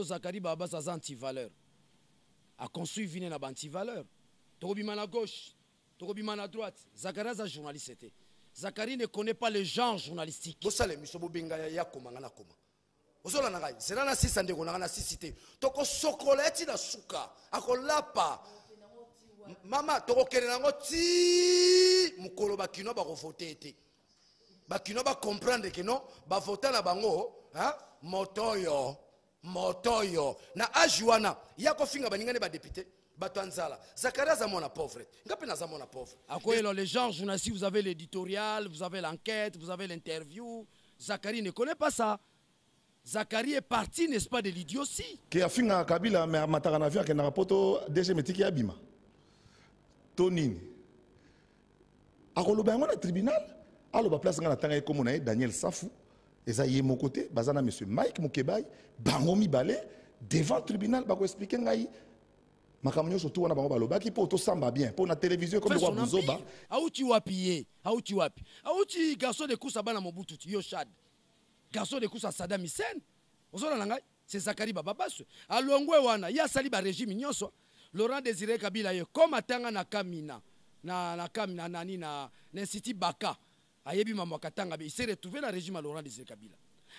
Zakari Baba ça anti-valeur. A construit vine na anti-valeur. Tokobima à gauche, Tokobima à droite. Zakari est journaliste. Zakari ne connaît pas le genre journalistique. Bosale misobo benga ya komanga na koma. Ozola na ngai, zela na sisa ndeko na na sisite. Toko sokoleti na suka, akolapa. Mama toko kene nango ti mukolo bakino ba voter ete. Bakino ba comprendre que non, ba voter na bango, hein? Motoyo na ajuana yako finga baningane ba député batanzala Zakaria zamona pauvre ngapi na zamona pauvre akoyelo les genres journalistes, vous avez l'éditorial, vous avez l'enquête, vous avez l'interview. Zakari ne connaît pas ça. Zakari est parti, n'est-ce pas, de l'idiotie. Ke afinga Kabila mais mataka na via ke na rapoto DG metiki abima tonini akoloba ngona tribunal aloba place ngana tanga ko mona Daniel Safou. Et à mon côté, bazana monsieur Mike Mukebay, bangomi balé devant le tribunal, bako expliquer ngai. Makamunyo surtout on a bango baloba qui pour tout samba bien, pour la télévision comme le roi Buzoba. Aouti wapi, aouti wapi. Aouti garçon de course bana Mobutu, yo Chad. Garçon de course à Saddam Hussein. Ozona ngai, c'est Zakari Bababasu. Alongwe wana, ya sali ba régime nyonso. Laurent Désiré Kabila ye comme atanga na Kamina. Na Kamina nani na City Baka. Ayebi mama katanga il s'est retrouvé dans le régime à Laurent Désiré Kabila.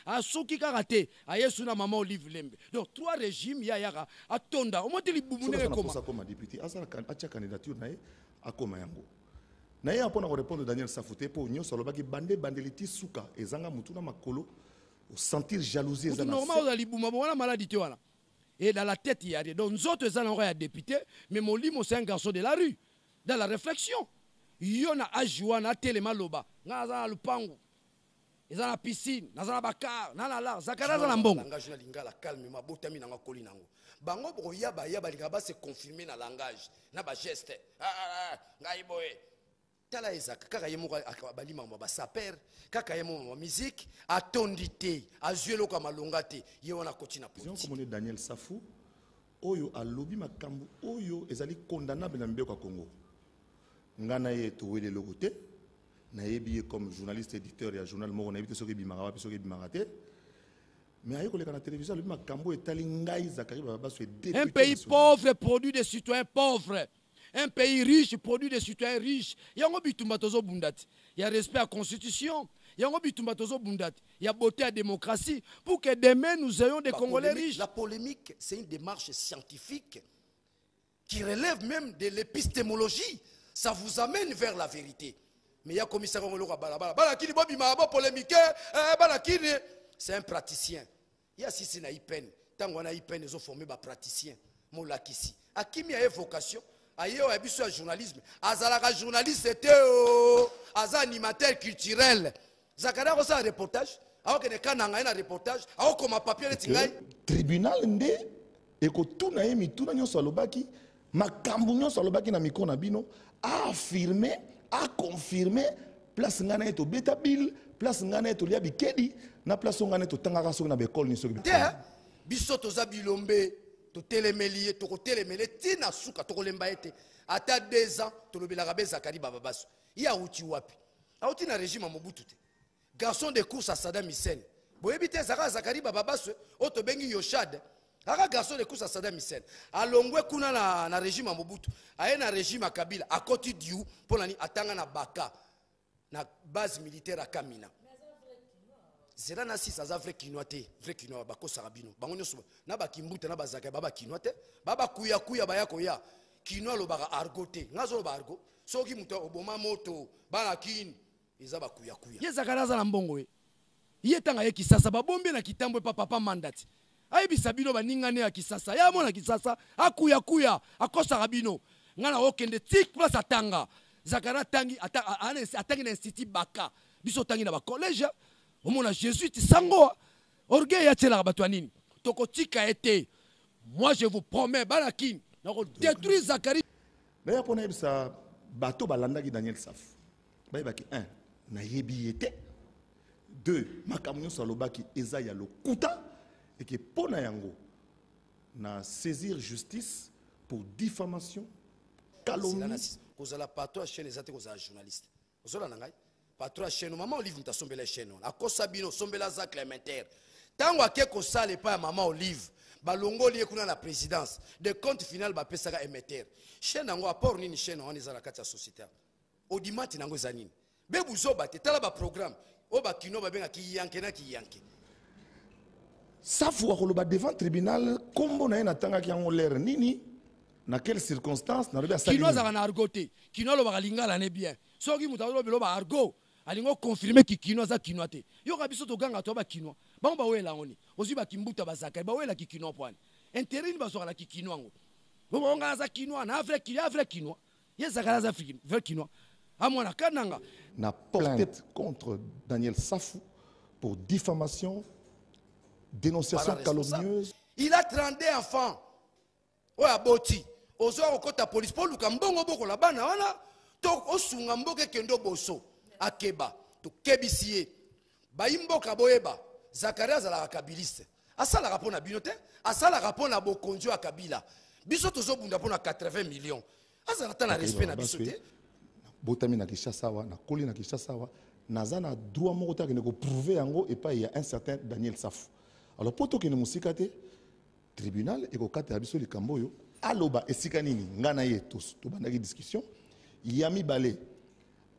A soki karate, ayesuna maman Olive Lembe. Donc trois régimes ya yaka atonda. Au moins tu li bumune comment ça comme député, asa acha candidature nae akoma yango. Nae apona ko répondre Daniel Safouté pour union solo baki bandeliti suka ezanga mutuna makolo au sentir jalousie ezana. Normal za li buma bona maladie te wana. Et dans la tête il y a des donc autres ezana ya député, mais mon limo c'est un garçon de la rue. Dans la réflexion. Yona ajuana telema loba ngaza lupangu ezana piscine nazana bakar nala Zakara za mbongo langage na lingala calme mabotami nanga koli nango bango boko yaba linga ba se confirmer na langage na ba geste ngai boye tala ezaka kaka yemo balima ba saper kaka yemo musique atondité azuelo ka malonga te ye wana koti na politique comme Daniel Safou oyo alobi makambu oyo ezali condamnable na mbeko Congo. Ngana ye towele logote na yebi comme journaliste éditeur ya journal moko na yebi soki bimara pe soki bimarate mais ayo koleka na télévision le makambo etali ngai Zakari Bababasu un pays pauvre produit des citoyens pauvres, un pays riche produit des citoyens riches. Yango bitumba tozo bundati, il y a respect à la constitution, yango bitumba tozo bundati, il y a beauté à la démocratie pour que demain nous ayons des Congolais riches. La polémique c'est une démarche scientifique qui relève même de l'épistémologie. Ça vous amène vers la vérité. Mais il y a un commissaire c'est un praticien. Il y a si na ipen. Tant qu'on a ipen, ils ont formé des praticiens. Molakisi. A qui a une vocation? Aïe, a un journalisme. Azalaka journaliste, c'était un animateur culturel. Zakara a un reportage. Alors que un reportage. Alors comme un papier de tribunal ndé et que tout na emi tout na nyo salobaki makambu nyo salobaki na mikona bino a affirmé, a confirmé, place ngana eto beta bill, place ngana eto lia bikedi, na place ngana eto tangaka soki na bekol ni soki. Biso toza bilombe, to telemeli, to telemeli, tina suka to lemba ete. Ata 2 ans, to lobelaka be Zakari Bababasu. Ya uti wapi? Auti na régime à Mobutu te. Garçon de course à Saddam Hussein. Boyebi te Zakari Bababasu, oto bengi Yoshad. Aka garçon de course à Saddam Hussein. Alongwe kuna na régime à Mobutu. Aye na régime à Kabila. À côté diou, pour l'année, atanga na Baka. Na base militaire à Kamina. C'est là si ça vrai kinoate, vrai kinoa bako sarabino. Bangonyo suba. Na ba kimbuta na bazaka baba kinoate. Baba kuya baya koya. Kinoa lo baka argote. Ngazo lo ba argo. Soki muto oboma moto. Bana kin. Iza ba kuya. Ye Zakara za mbongo we. Ye tanga ye kisasa babombe na kitambo papa mandati. Aibi sabino baningane ya kisasa ya mona kisasa akuya akosa rabino ngana okende tik place atanga Zakara tangi atangi na institut Baka biso tangi na ba collège omona Jésus tisango orgueil ya tela bato nini toko tika été moi je vous promets balakin na ko détruire Zakari d'ailleurs pour ça bateau balanda ki Daniel Saf bayebaki 1 na yebi été 2 makamunyo salobaki eza ya lokuta et que pour Nayango, na saisir justice pour diffamation, calomnie. Vous avez patron chaîne les athées, vous avez journaliste. Vous avez patron chaîne, maman Olive, vous avez sombé la chaîne. À Kosabino, sombé la Zak Clémentaire. ntango ake kosala epai ya mama Olive balongoli ye kuna na présidence de compte final bapesaka émetteur chaîne yango apport nini chaîne wana eza na kati ya société odimati nango eza nini be buzoba te tala baprogramme oyo bakino babengaki yanke na kiyanke safu akoloba devant tribunal kombo na ye natangaki yango lere nini na quelle circonstance nalobi asali kino azalaka na argot te kino alobaka lingala ne bien soki moto alobela ba argot alingo confirmer ki kino aza kino te yoka biso toganga to ba kino bango bawela ngoni ozwi bakimbuta bazakari bawela ki kino pwani intérêt ni bazwaka na ki kino ngo bonga aza kino na vrai kino ye zakari aza vrai kino amona kananga na plainte contre Daniel Safou pour diffamation dénonciation calomnieuse. Il a 32 enfants oya boti ozo okota police po luka mbongo boko la bana wana to osunga mboke kendo boso akeba to kebisiye bayimboka boyeba Zakaria azalaka kabiliste asalaka mpona bino te asalaka mpona bokonzi ya Kabila biso tozobunda mpona 80 millions azalaka na respect na biso te botami na Kinshasa wa na koli na Kinshasa wa naza na droit moko te akende koprouve yango epai il y a un certain Daniel Safou alors po tokende mosika te tribunal ekokatela biso likambo oyo aloba esika nini nga na ye tobandaki discussion ya mibale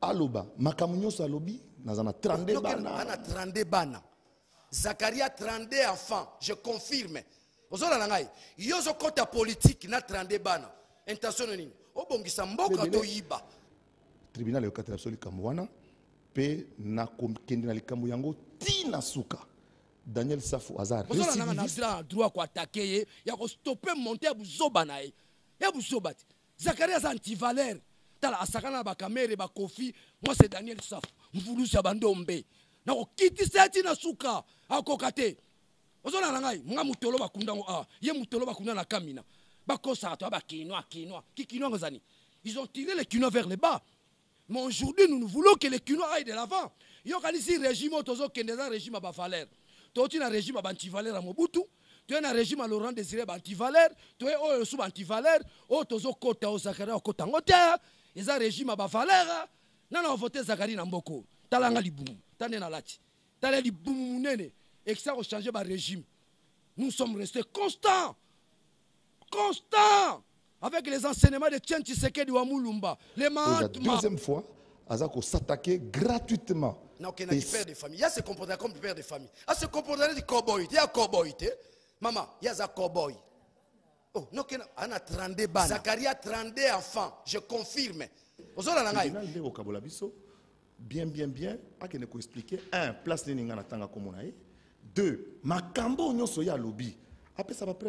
aloba makambo nyonso alobi naza na 32 bana ana 32 bana Zakaria 32 enfants je confirme ozolana ngai yozo kota politique na 32 bana intention nini obongisa mboka to yiba tribunal ekokatela biso likambo wana pe na kokende na likambo yango tina suka Daniel Safou azar récidiviste droit ko attaquer ye ya ko stopper monter ya buzoba na ye ya buzoba te Zakaria za anti-valeur tala asakana ba kamera ba kofi moi c'est Daniel Safou mvulusi ya bandombe na ko kitisa tina suka akokate ozona na ngai nga mutolo bakunda ngo ye mutolo bakunda na kamina bakosa to ba kinwa ki ngozani ils ont tiré les quinois vers le bas mais aujourd'hui nous voulons que les quinois aillent de l'avant yo kanisi régime tozo kendeza régime ba valeur tu as un régime anti-valeur à Mobutu, tu as un régime à Laurent Désiré anti-valeur, tu as un sous anti-valeur, tu as un côté au Zakaria au côté ngotea, et un régime à valeur. Non non voté Zakari Namboko. Talanga liboum, tanena lati. Talanga liboum nene. Et que ça a changé ba régime. Nous sommes restés constants. Avec les enseignements de Tien Tshisekedi wa Mulumba. Les la deuxième fois, Azako s'attaquer gratuitement. Non, qui est père de famille. Il y a ce comportement comme père de famille. Il y a ce comportement de cowboy. Il y a cowboy. Maman, il y a un cowboy. Oh, non, il y a 32 bana. Zakaria 32 enfants. Je confirme. Bien. A qui ne peut expliquer. Un, place de Ningana Tanga Komonae. Deux, Makambo Nyoso ya lobby. Après ça va preuve